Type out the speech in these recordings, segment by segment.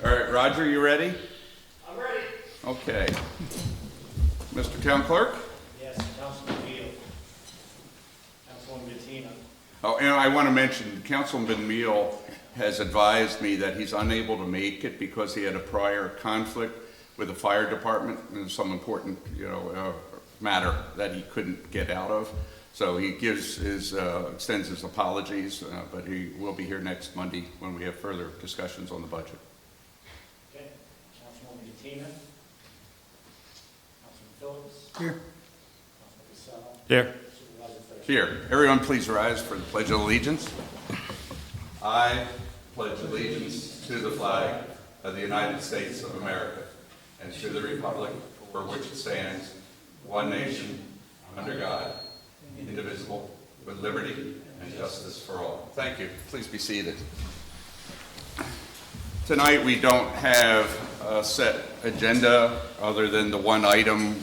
All right, Roger, you ready? I'm ready. Okay. Mr. Town Clerk? Yes, Councilman Beal. Councilwoman Bettina. Oh, and I want to mention, Councilman Meal has advised me that he's unable to make it because he had a prior conflict with the fire department and some important, matter that he couldn't get out of. So he gives his, extends his apologies, but he will be here next Monday when we have further discussions on the budget. Okay, Councilwoman Bettina. Councilman Phillips. Here. Councilman Casella. Here. Supervisor Thirst. Here, everyone please rise for the Pledge of Allegiance. I pledge allegiance to the flag of the United States of America and to the republic for which it stands, one nation, under God, indivisible, with liberty and justice for all. Thank you. Please be seated. Tonight we don't have a set agenda other than the one item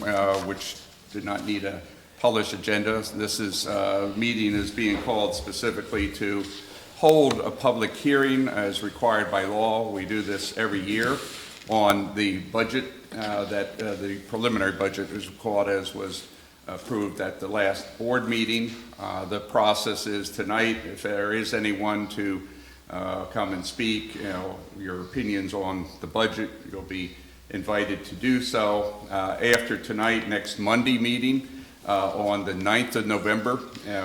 which did not need a published agenda. This meeting is being called specifically to hold a public hearing as required by law. We do this every year on the budget the preliminary budget is called as was approved at the last board meeting. The process is tonight, if there is anyone to come and speak, your opinions on the budget, you'll be invited to do so. After tonight, next Monday meeting on the 9th of November,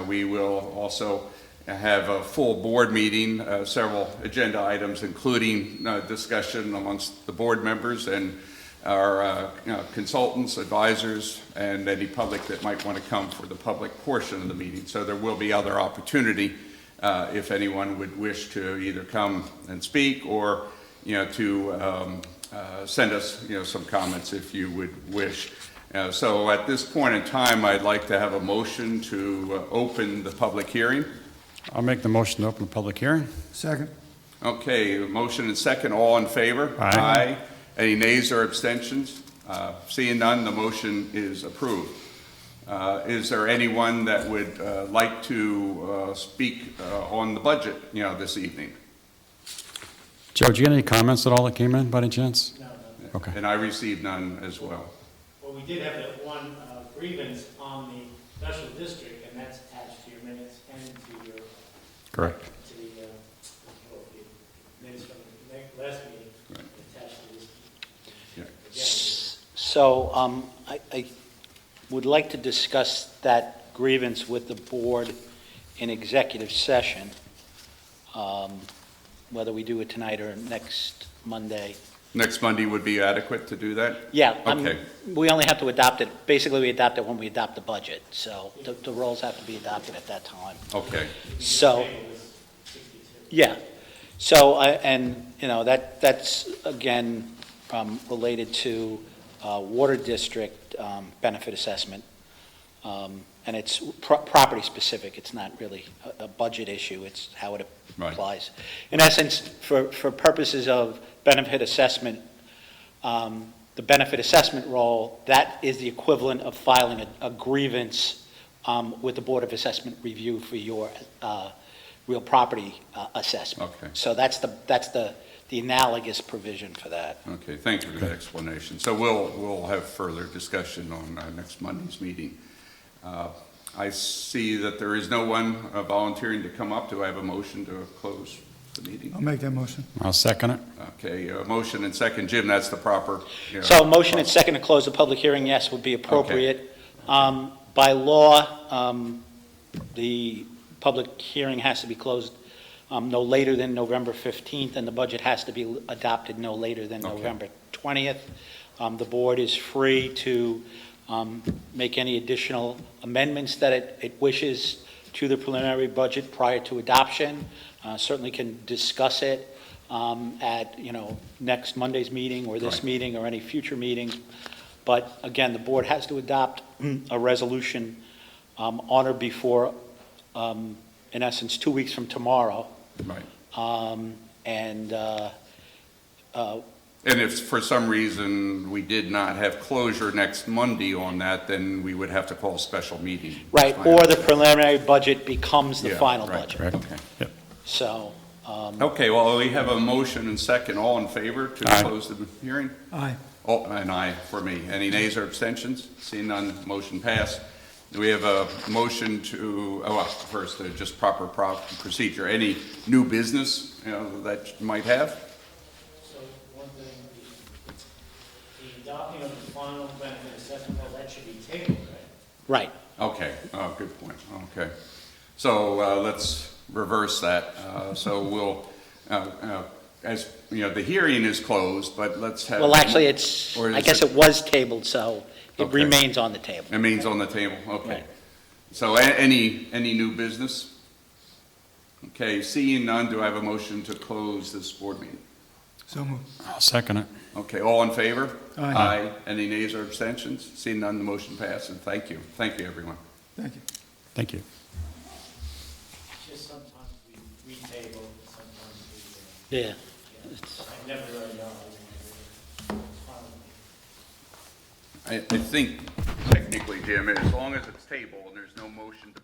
we will also have a full board meeting, several agenda items, including discussion amongst the board members and our consultants, advisors, and any public that might want to come for the public portion of the meeting. So there will be other opportunity if anyone would wish to either come and speak or to send us some comments if you would wish. So at this point in time, I'd like to have a motion to open the public hearing. I'll make the motion to open the public hearing. Second. Okay, motion and second, all in favor? Aye. Any nays or abstentions? Seeing none, the motion is approved. Is there anyone that would like to speak on the budget, this evening? Joe, did you get any comments at all that came in by any chance? No. Okay. And I received none as well. Well, we did have that one grievance on the special district, and that's attached to your minutes and to your, Correct. to the minutes from the last meeting, Right. attached to this. Yeah. agenda. So I would like to discuss that grievance with the board in executive session, whether we do it tonight or next Monday. Next Monday would be adequate to do that? Yeah, Okay. we only have to adopt it, basically we adopt it when we adopt the budget, so the roles have to be adopted at that time. Okay. So, The table was 62. yeah, so, that's, again, related to water district benefit assessment, and it's property specific, it's not really a budget issue, it's how it Right. applies. In essence, for purposes of benefit assessment, the benefit assessment role, that is the equivalent of filing a grievance with the Board of Assessment Review for your real property assessment. Okay. So that's the analogous provision for that. Okay, thank you for that explanation. So we'll have further discussion on next Monday's meeting. I see that there is no one volunteering to come up. Do I have a motion to close the meeting? I'll make that motion. I'll second it. Okay, motion and second. Jim, that's the proper. So motion and second to close the public hearing, yes, would be appropriate. By law, the public hearing has to be closed no later than November 15th, and the budget has to be adopted no later than Okay. November 20th. The board is free to make any additional amendments that it wishes to the preliminary budget prior to adoption. Certainly can discuss it at, next Monday's meeting or this Right. meeting or any future meetings. But again, the board has to adopt a resolution on or before, in essence, 2 weeks from tomorrow. Right. And if for some reason we did not have closure next Monday on that, then we would have to call a special meeting. Right, or the preliminary budget becomes the Yeah, final right, budget. Correct. Okay. Yep. So, Okay, well, we have a motion and second. All in favor to Aye. close the hearing? Aye. Oh, an aye for me. Any nays or abstentions? Seeing none, motion passed. Do we have a motion to, well, first, just proper procedure. Any new business, that you might have? So one thing, the adopting of the final benefit assessment, well, that should be tabled, right? Right. Okay, good point, okay. So let's reverse that. So we'll, as, the hearing is closed, but let's have. Well, actually, it's, Or is I guess it was tabled, so it Okay. remains on the table. It means on the table, okay. Right. So any new business? Okay, seeing none, do I have a motion to close this board meeting? So moved. I'll second it. Okay, all in favor? Aye. Any nays or abstentions? Seeing none, the motion passes. Thank you. Thank you, everyone. Thank you. Thank you. Just sometimes we table, sometimes we, Yeah. I never really know. I think technically, Jim, as long as it's tabled and there's no motion to.